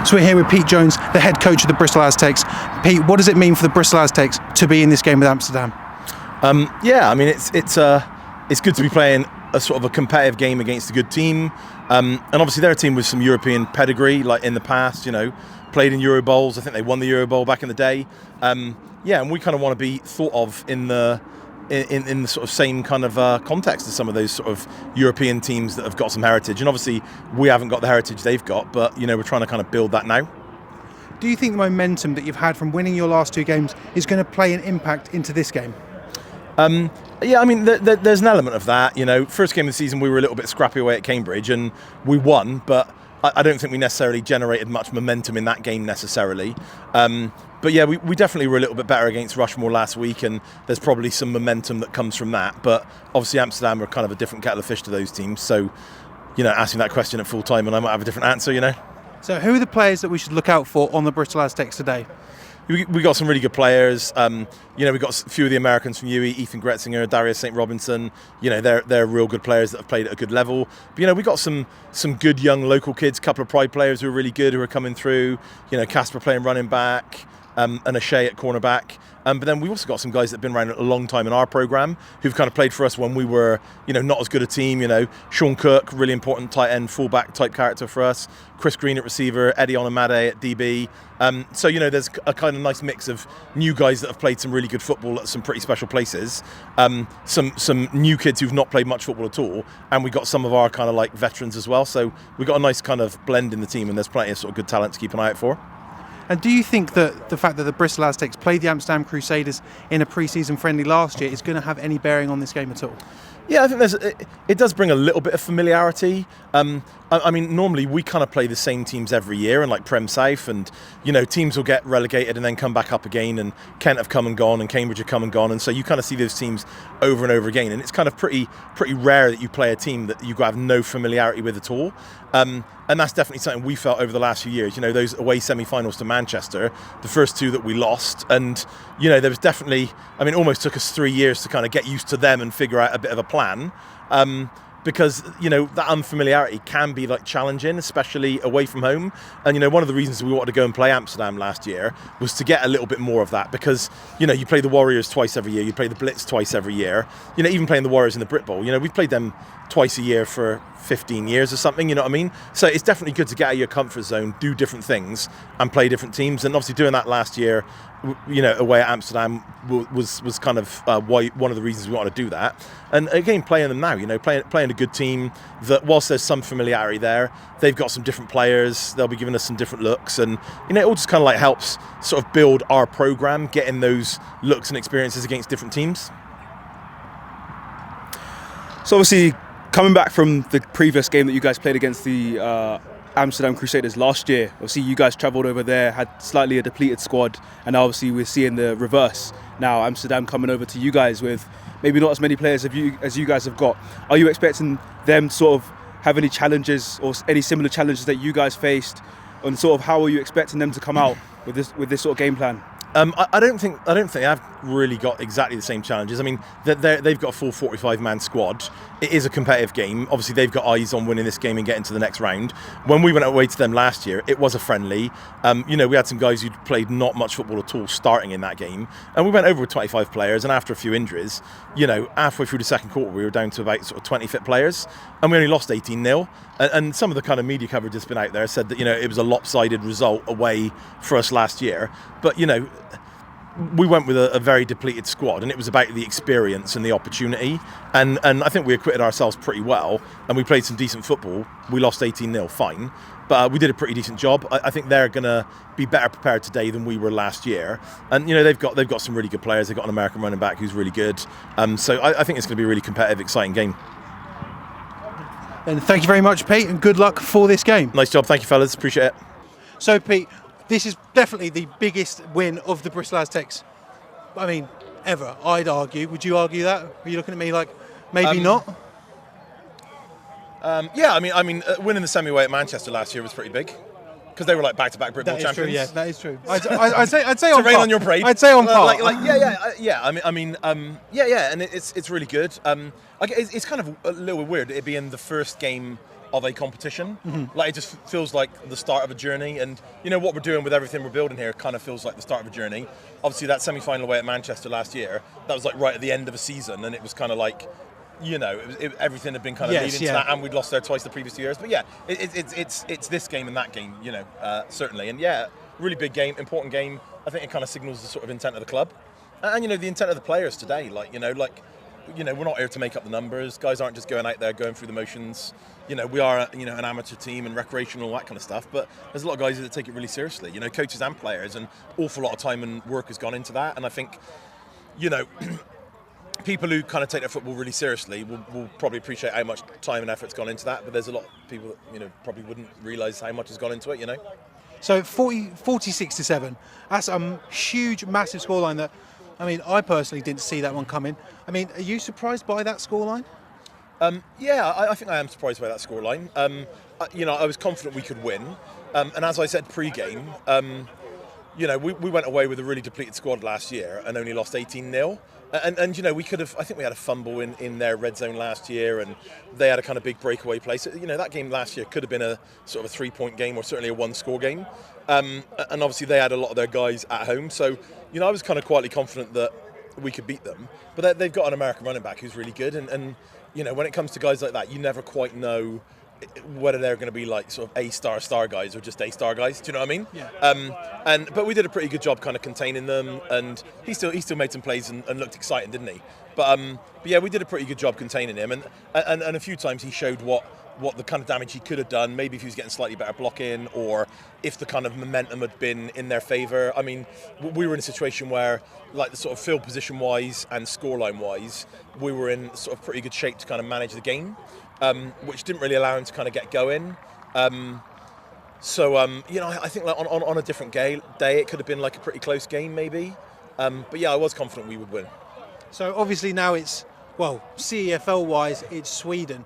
So we're here with Pete Jones, the head coach of the Bristol Aztecs. Pete, what does it mean for the Bristol Aztecs to be in this game with Amsterdam? Yeah, I mean it's good to be playing a sort of a competitive game against a good team, and obviously they're a team with some European pedigree, like in the past, you know, played in Euro Bowls. I think they won the Euro Bowl back in the day. Yeah, and we kind of want to be thought of in the sort of same kind of context as some of those sort of European teams that have got some heritage. And obviously we haven't got the heritage they've got, but you know, we're trying to kind of build that now. Do you think the momentum that you've had from winning your last two games is going to play an impact into this game? Yeah, I mean, there's an element of that. You know, first game of the season we were a little bit scrappy away at Cambridge and we won, but I don't think we necessarily generated much momentum in that game necessarily. But yeah, we definitely were a little bit better against Rushmore last week, and there's probably some momentum that comes from that. But obviously Amsterdam are kind of a different kettle of fish to those teams. So, you know, asking that question at full time and I might have a different answer, you know. So who are the players that we should look out for on the Bristol Aztecs today? We got some really good players. You know, we got a few of the Americans from UE, Ethan Gretzinger, Darius St. Robinson. You know, they're real good players that have played at a good level. But, you know, we got some good young local kids, a couple of Pride players who are really good, who are coming through. You know, Casper playing running back, and O'Shea at cornerback. But then we also got some guys that have been around a long time in our programme who've kind of played for us when we were, you know, not as good a team. You know, Sean Cook, really important tight end, fullback type character for us. Chris Green at receiver, Eddie Onamade at DB. So, you know, there's a kind of nice mix of new guys that have played some really good football at some pretty special places. Some new kids who've not played much football at all. And we got some of our kind of like veterans as well. So we got a nice kind of blend in the team, and there's plenty of sort of good talent to keep an eye out for. And do you think that the fact that the Bristol Aztecs played the Amsterdam Crusaders in a pre-season friendly last year is going to have any bearing on this game at all? Yeah, I think it does bring a little bit of familiarity. I mean, normally we kind of play the same teams every year in like Prem South, and you know, teams will get relegated and then come back up again, and Kent have come and gone and Cambridge have come and gone, and so you kind of see those teams over and over again, and it's kind of pretty rare that you play a team that you have no familiarity with at all. And that's definitely something we felt over the last few years. You know, those away semi-finals to Manchester, the first two that we lost, and you know, there was definitely, I mean, it almost took us 3 years to kind of get used to them and figure out a bit of a plan. Because, you know, that unfamiliarity can be like challenging, especially away from home. And, you know, one of the reasons we wanted to go and play Amsterdam last year was to get a little bit more of that, because, you know, you play the Warriors twice every year, you play the Blitz twice every year, you know, even playing the Warriors in the Brit Bowl, you know, we've played them twice a year for 15 years or something, you know what I mean? So it's definitely good to get out of your comfort zone, do different things and play different teams. And obviously doing that last year, you know, away at Amsterdam was kind of why one of the reasons we want to do that. And again, playing them now, you know, playing a good team that, whilst there's some familiarity there, they've got some different players, they'll be giving us some different looks, and you know, it all just kind of like helps sort of build our programme, getting those looks and experiences against different teams. So obviously, coming back from the previous game that you guys played against the Amsterdam Crusaders last year, obviously you guys travelled over there, had slightly a depleted squad, and now obviously we're seeing the reverse. Now Amsterdam coming over to you guys with maybe not as many players as you guys have got. Are you expecting them to sort of have any challenges or any similar challenges that you guys faced, and sort of how are you expecting them to come out with this sort of game plan? I don't think I've really got exactly the same challenges. I mean, they've got a full 45-man squad. It is a competitive game. Obviously, they've got eyes on winning this game and getting to the next round. When we went away to them last year, it was a friendly. You know, we had some guys who'd played not much football at all starting in that game, and we went over with 25 players. And after a few injuries, you know, halfway through the second quarter, we were down to about sort of 20 fit players, and we only lost 18-0. And some of the kind of media coverage that's been out there said that, you know, it was a lopsided result away for us last year. But, you know, we went with a very depleted squad, and it was about the experience and the opportunity. And I think we acquitted ourselves pretty well, and we played some decent football. We lost 18-0, fine. But we did a pretty decent job. I think they're going to be better prepared today than we were last year. And, you know, they've got some really good players. They've got an American running back who's really good. So I think it's going to be a really competitive, exciting game. And thank you very much, Pete, and good luck for this game. Nice job. Thank you, fellas. Appreciate it. So, Pete, this is definitely the biggest win of the Bristol Aztecs, I mean, ever, I'd argue. Would you argue that? Are you looking at me like, maybe not? Yeah, I mean, winning the semi-away at Manchester last year was pretty big, because they were like back-to-back Brit Bowl champions. True, yeah, that is true. I'd say on rain par. on your parade. I'd say on par. Yeah. And it's really good. It's kind of a little weird it being the first game of a competition. Like, it just feels like the start of a journey, and what we're doing with everything we're building here kind of feels like the start of a journey. Obviously, that semi-final away at Manchester last year, that was like right at the end of a season, and it was kind of like, everything had been kind of leading to that, and we'd lost there twice the previous 2 years. But yeah, it's this game and that game, certainly. And yeah, really big game, important game. I think it kind of signals the sort of intent of the club, and the intent of the players today. We're not here to make up the numbers. Guys aren't just going out there going through the motions. We are an amateur team and recreational, that kind of stuff. But there's a lot of guys that take it really seriously. Coaches and players, and awful lot of time and work has gone into that. And I think, people who kind of take their football really seriously will probably appreciate how much time and effort's gone into that. But there's a lot of people that probably wouldn't realise how much has gone into it. So 46-7. That's a huge, massive scoreline that. I personally didn't see that one coming. Are you surprised by that scoreline? Yeah, I think I am surprised by that scoreline. I was confident we could win. And as I said pre-game, we went away with a really depleted squad last year and only lost 18-0. And we could have, I think we had a fumble in their red zone last year, and they had a kind of big breakaway play. So, that game last year could have been a sort of a 3-point game or certainly a 1-score game. And obviously they had a lot of their guys at home. So, I was kind of quietly confident that we could beat them. But they've got an American running back who's really good. And when it comes to guys like that, you never quite know whether they're going to be like sort of A-star guys or just A-star guys. Do you know what I mean? Yeah. But we did a pretty good job kind of containing them, and he still made some plays and looked exciting, didn't he? But yeah, we did a pretty good job containing him, and a few times he showed what the kind of damage he could have done, maybe if he was getting slightly better blocking, or if the kind of momentum had been in their favour. We were in a situation where, like, the sort of field position wise and scoreline wise, we were in sort of pretty good shape to kind of manage the game. Which didn't really allow him to kind of get going. I think like on a different day, it could have been like a pretty close game maybe. But yeah, I was confident we would win. So obviously now it's, CEFL-wise, it's Sweden.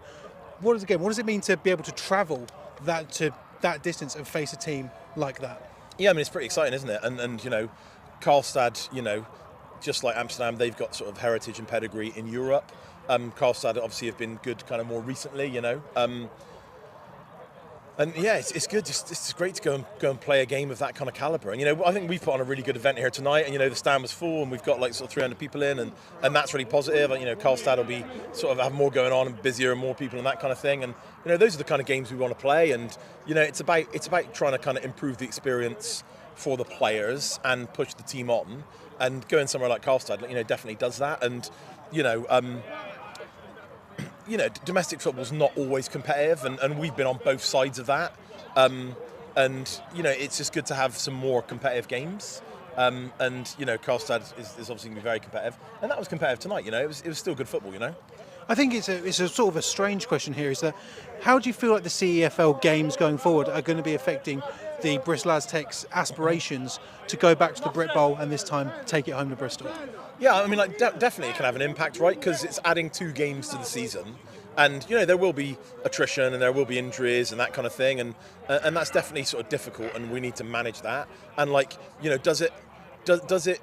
What does it mean to be able to travel that distance and face a team like that? Yeah, it's pretty exciting, isn't it? And Karlstad, just like Amsterdam, they've got sort of heritage and pedigree in Europe. Karlstad obviously have been good kind of more recently, and yeah, it's good. It's great to go and play a game of that kind of calibre. And I think we've put on a really good event here tonight, and the stand was full, and we've got like sort of 300 people in, and that's really positive. Karlstad will be sort of have more going on and busier and more people and that kind of thing. And those are the kind of games we want to play. And it's about trying to kind of improve the experience for the players and push the team on. And going somewhere like Karlstad, definitely does that. And domestic football's not always competitive, and we've been on both sides of that. It's just good to have some more competitive games. Karlstad is obviously going to be very competitive, and that was competitive tonight. It was still good football. I think it's a sort of a strange question here. Is that how do you feel like the CEFL games going forward are going to be affecting the Bristol Aztecs' aspirations to go back to the Brit Bowl and this time take it home to Bristol? Yeah, definitely it can have an impact, right? Because it's adding 2 games to the season, and there will be attrition and there will be injuries and that kind of thing, and that's definitely sort of difficult, and we need to manage that. And does it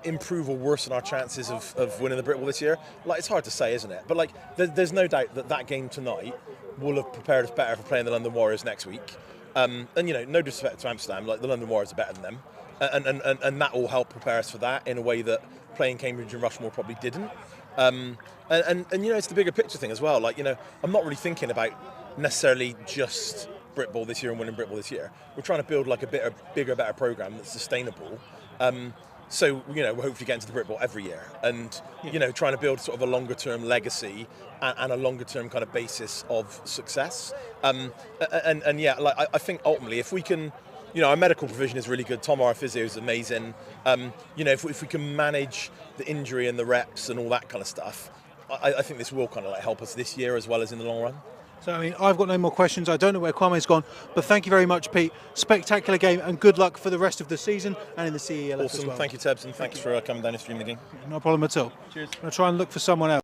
improve or worsen our chances of winning the Brit Bowl this year? It's hard to say, isn't it? But there's no doubt that game tonight will have prepared us better for playing the London Warriors next week. No disrespect to Amsterdam, the London Warriors are better than them, and that will help prepare us for that in a way that playing Cambridge and Rushmore probably didn't. It's the bigger picture thing as well. I'm not really thinking about necessarily just Brit Bowl this year and winning Brit Bowl this year. We're trying to build like a bigger, better program that's sustainable. So we're hopefully getting to the Brit Bowl every year, and trying to build sort of a longer term legacy and a longer term kind of basis of success. I think ultimately if we can, our medical provision is really good. Tom, our physio, is amazing. If we can manage the injury and the reps and all that kind of stuff, I think this will kind of help us this year as well as in the long run. So, I've got no more questions. I don't know where Kwame's gone, but thank you very much, Pete. Spectacular game, and good luck for the rest of the season and in the CELF awesome. as well. Thank you, Tebs, and thanks for coming down and streaming the game. No problem at all. Cheers. I'm going to try and look for someone else.